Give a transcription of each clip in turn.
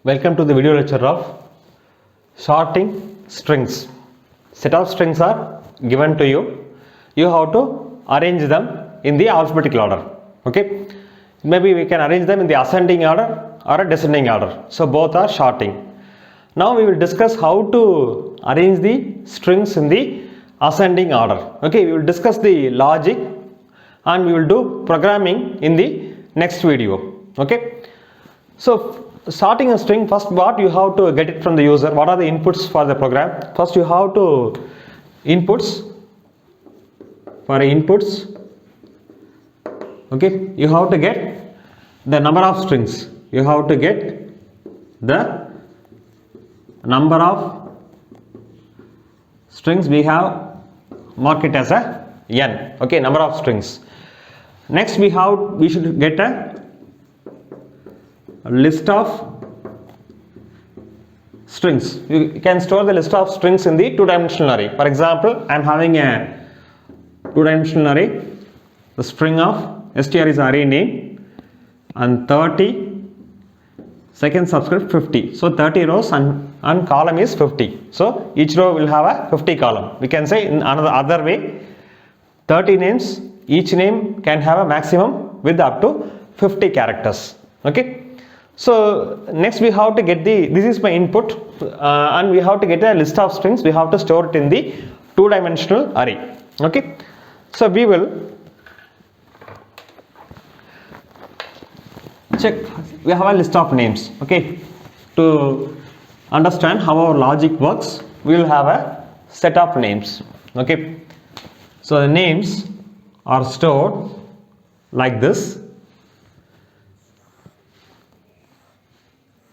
Welcome to the video lecture of sorting strings. Set of strings are given to you. You have to arrange them in the alphabetical order. Okay. Maybe we can arrange them in the ascending order or a descending order. So both are sorting. Now we will discuss how to arrange the strings in the ascending order. Okay. We will discuss the logic and we will do programming in the next video. Okay. So sorting a string, first what you have to get it from the user, what are the inputs for the program. First you have to inputs, okay, you have to get the number of strings, you have to get the number of strings, we have mark it as a n, okay, number of strings. Next we should get a list of strings. You can store the list of strings in the two-dimensional array. For example, I am having a two-dimensional array. The string of str is array name and 30, second subscript 50. So 30 rows and column is 50. So each row will have a 50 column. We can say in another other way, 30 names, each name can have a maximum with up to 50 characters. Okay. So next we have to get this is my input and we have to get a list of strings, we have to store it in the two-dimensional array. Okay. So we will check, we have a list of names. Okay. To understand how our logic works, we will have a set of names. Okay. So the names are stored like this.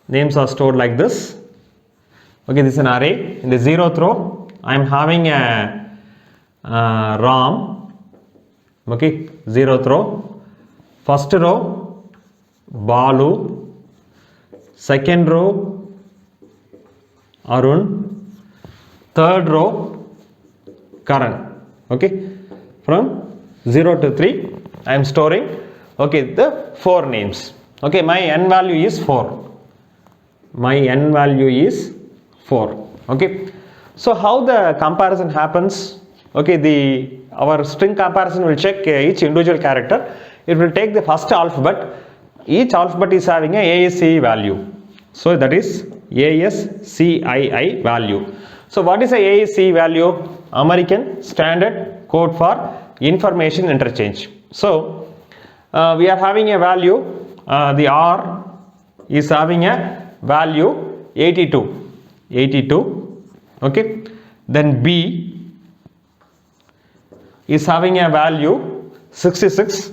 Names are stored like this. Okay, this is an array. In the 0th row, I am having a Ram. Okay, 0th row. First row, Balu. Second row, Arun. Third row, Karan. Okay, from 0 to 3, I am storing, okay, the 4 names. Okay, my n value is 4. My n value is 4. Okay. So how the comparison happens? Okay, our string comparison will check each individual character. It will take the first alphabet. Each alphabet is having a ASCII value. So that is ASCII value. So what is a ASCII value? American Standard Code for Information Interchange. So we are having a value. The R is having a value 82, okay. Then B is having a value 66,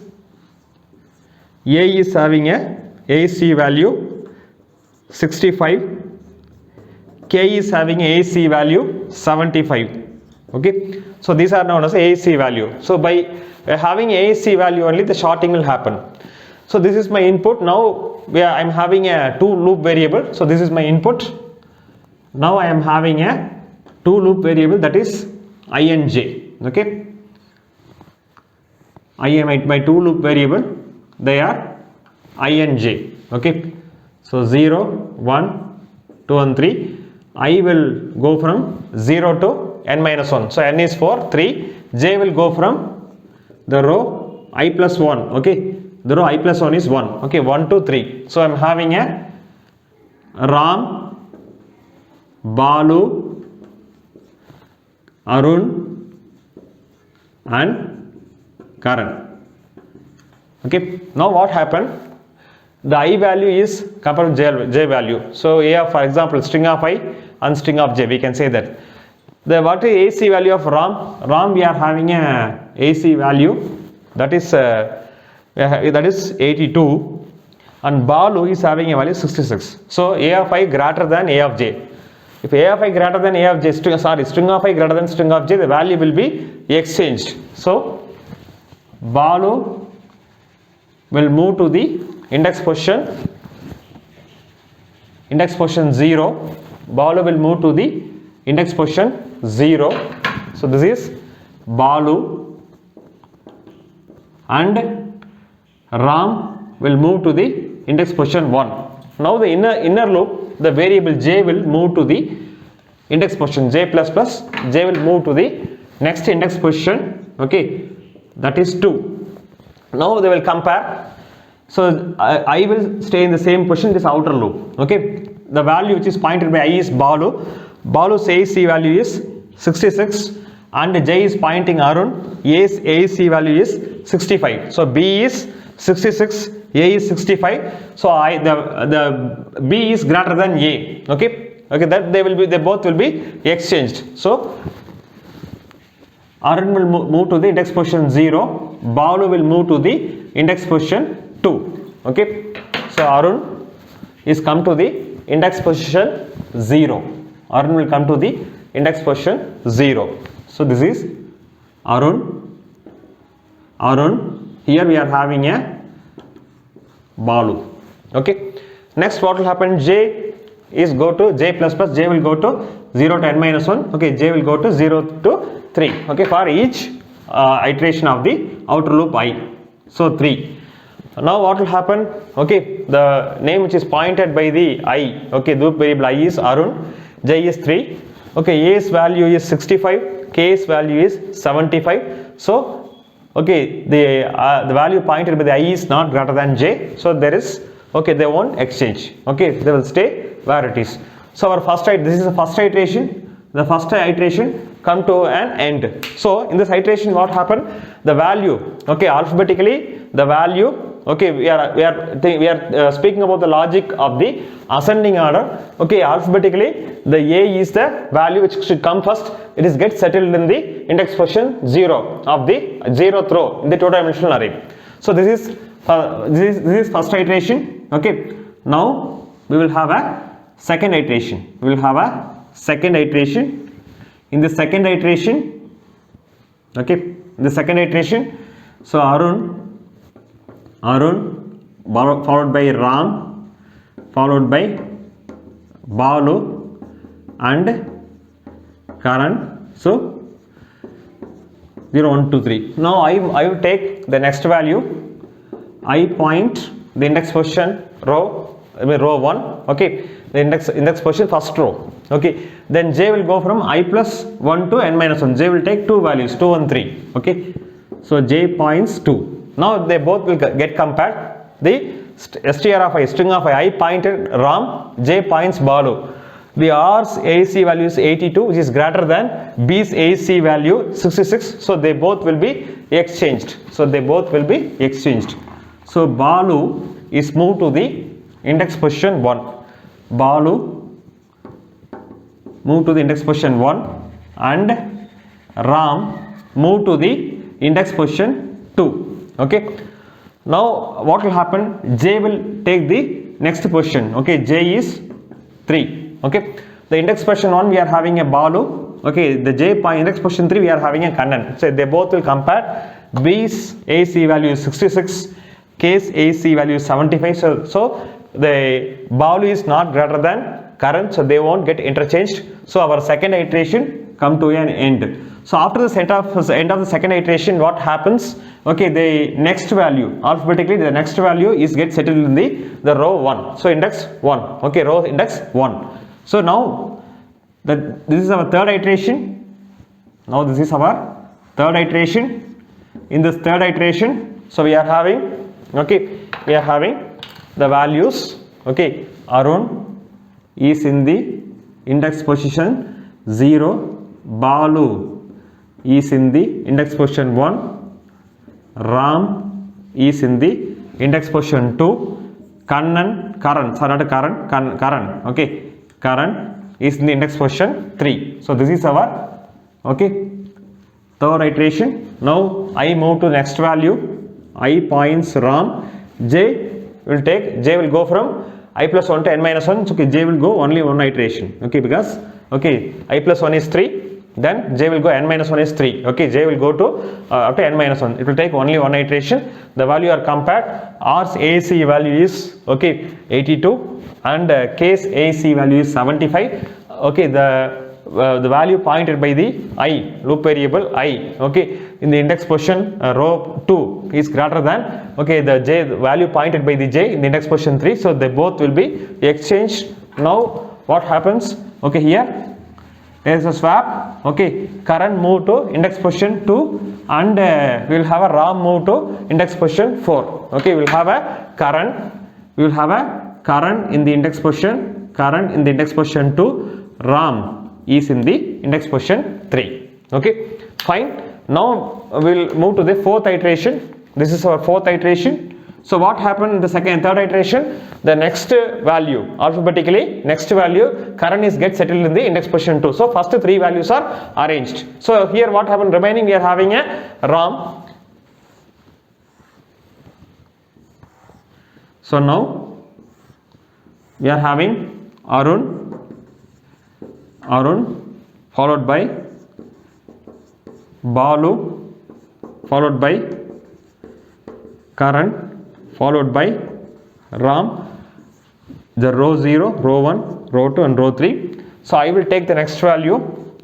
A is having a ASCII value 65, K is having a ASCII value 75, okay. So these are known as ASCII value. So by having ASCII value only the sorting will happen. So this is my input. Now I am having a 2 loop variable. So this is my input. Now I am having a 2 loop variable, that is ij. Okay. I am my 2 loop variable. They are ij. Okay. So 0, 1, 2 and 3. I will go from 0 to n minus 1. So n is 4, 3. J will go from the row I plus 1. Okay. The row I plus 1 is 1. Okay, 1, 2, 3. So I am having a Ram, Balu, Arun and Karan. Okay, now what happened? The I value is compared to J value. So for example, string of I and string of J, we can say that. What is AC value of Ram? Ram we are having a AC value, that is 82, and Balu is having a value 66. So A of I greater than A of J. If A of I greater than A of J, string of I greater than string of J, the value will be exchanged. So Balu will move to the index position 0. Balu will move to the index position 0. So this is Balu, and Ram will move to the index position 1. Now the inner loop, the variable j will move to the index position j plus plus, j will move to the next index position, okay, that is 2. Now they will compare. So I will stay in the same position, this outer loop, okay. The value which is pointed by I is Balu. Balu's AAC value is 66 and j is pointing Arun. A's AAC value is 65. So B is 66, A is 65. So the B is greater than A, okay. Okay, that they both will be exchanged. So Arun will move to the index position 0, Balu will move to the index position 2, okay. So Arun is come to the index position 0. Arun will come to the index position 0. So this is Arun. Here we are having a Balu, okay. Next what will happen, j is go to j plus plus, j will go to 0 to n minus 1, okay, j will go to 0 to 3, okay, for each iteration of the outer loop I. So 3. Now what will happen, okay, the name which is pointed by the I, okay, the loop variable I is Arun, j is 3, okay, A's value is 65, K's value is 75. So okay, the value pointed by the I is not greater than j, so there is, okay, they won't exchange, okay, they will stay where it is. So our this is the first iteration. The first iteration come to an end. So in this iteration what happened, the value, okay, alphabetically the value, okay, we are speaking about the logic of the ascending order, okay, alphabetically the A is the value which should come first, it is get settled in the index position 0 of the 0th row in the two dimensional array. So this is first iteration, okay. Now we will have a second iteration. We will have a second iteration. In the second iteration, okay, in the second iteration, so Arun followed by Ram, followed by Balu and Karan. So 0, 1, 2, 3. Now I will take the next value. I point the index position row 1, okay, the index position first row, okay. Then j will go from I plus 1 to n minus 1. J will take two values, 2 and 3, okay. So j points 2. Now they both will get compared. The str of I, string of I pointed Ram, j points Balu. The R's AAC value is 82, which is greater than B's AAC value 66. So they both will be exchanged. So Balu is moved to the index position 1. Balu move to the index position 1 and Ram move to the index position 2, okay. Now what will happen, j will take the next position, okay, j is 3, okay. The index position 1 we are having a Balu, okay, the j point index position 3 we are having a Kannan. So they both will compare. B's AC value is 66, K's AC value is 75. So the Balu is not greater than Karan, so they won't get interchanged. So our second iteration come to an end. So after the end of the second iteration, what happens, okay, the next value, alphabetically the next value is get settled in the row 1. So index 1, okay, row index 1. So now this is our third iteration. Now this is our third iteration. In this third iteration, so we are having, okay, we are having the values, okay, Arun is in the index position 0, Balu is in the index position 1, Ram is in the index position 2, Karan, okay, Karan is in the index position 3. So this is our, okay, third iteration. Now I move to next value. I points Ram. J will go from I plus 1 to n minus 1. So okay, j will go only one iteration. Okay, because okay, I plus 1 is 3. Then j will go n minus 1 is 3. Okay, j will go to up to n minus 1. It will take only one iteration. The value are compared. R's AAC value is, okay, 82 and K's AAC value is 75. Okay, the value pointed by the I, loop variable I, okay, in the index position row 2 is greater than, okay, the value pointed by the j in the index position 3. So they both will be exchanged now what happens? Okay, here there is a swap. Okay, current move to index position 2, and we will have a RAM move to index position 4. Okay, we will have a current. We will have a current in the index position. Current in the index position 2. RAM is in the index position 3. Okay, fine. Now we will move to the fourth iteration. This is our fourth iteration. So what happened in the second and third iteration? The next value, alphabetically, next value, current is get settled in the index position 2. So first three values are arranged. So here what happened? Remaining we are having a RAM. So now we are having Arun followed by Balu followed by Karan followed by Ram, the row 0, row 1, row 2 and row 3. So I will take the next value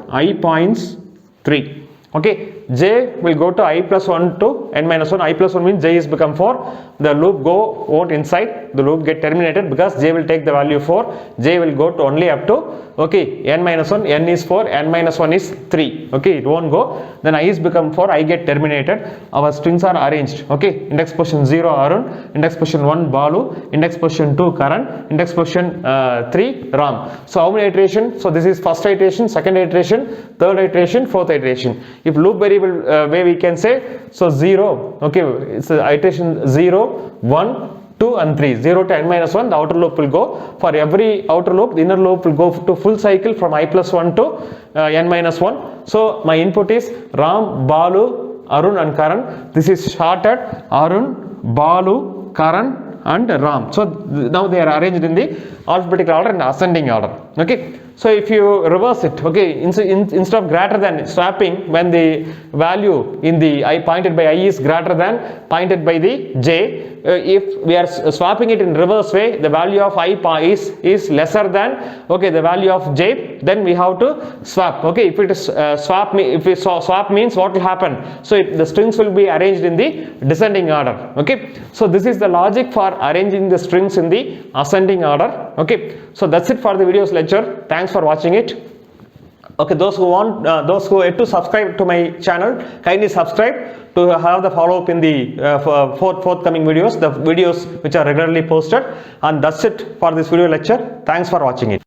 I points 3. Okay, j will go to I plus 1 to n minus 1. I plus 1 means j is become 4. The loop won't inside, the loop get terminated because j will take the value 4. J will go to only up to, okay, n minus 1, n is 4, n minus 1 is 3. Okay, it won't go. Then I is become 4, I get terminated. Our strings are arranged. Okay, index position 0 Arun, index position 1 Balu, index position 2 Karan, index position 3 Ram. So how many iteration? So this is first iteration, second iteration, third iteration, fourth iteration. If loop variable way we can say, so 0, okay, it's iteration 0, 1, 2 and 3, 0 to n minus 1, the outer loop will go. For every outer loop, the inner loop will go to full cycle from I plus 1 to n minus 1. So my input is Ram, Balu, Arun and Karan. This is shorted Arun, Balu, Karan and Ram. So now they are arranged in the alphabetical order and ascending order. Okay. So if you reverse it, okay, instead of greater than swapping, when the value in the I pointed by I is greater than pointed by the j, if we are swapping it in reverse way, the value of I is lesser than, okay, the value of j, then we have to swap. Okay, if it is swap means what will happen? So the strings will be arranged in the descending order. Okay, so this is the logic for arranging the strings in the ascending order. Okay, so that's it for the video's lecture. Thanks for watching it. Okay, those who want, those who yet to subscribe to my channel, kindly subscribe to have the follow up in the forthcoming videos, the videos which are regularly posted. And that's it for this video lecture. Thanks for watching it.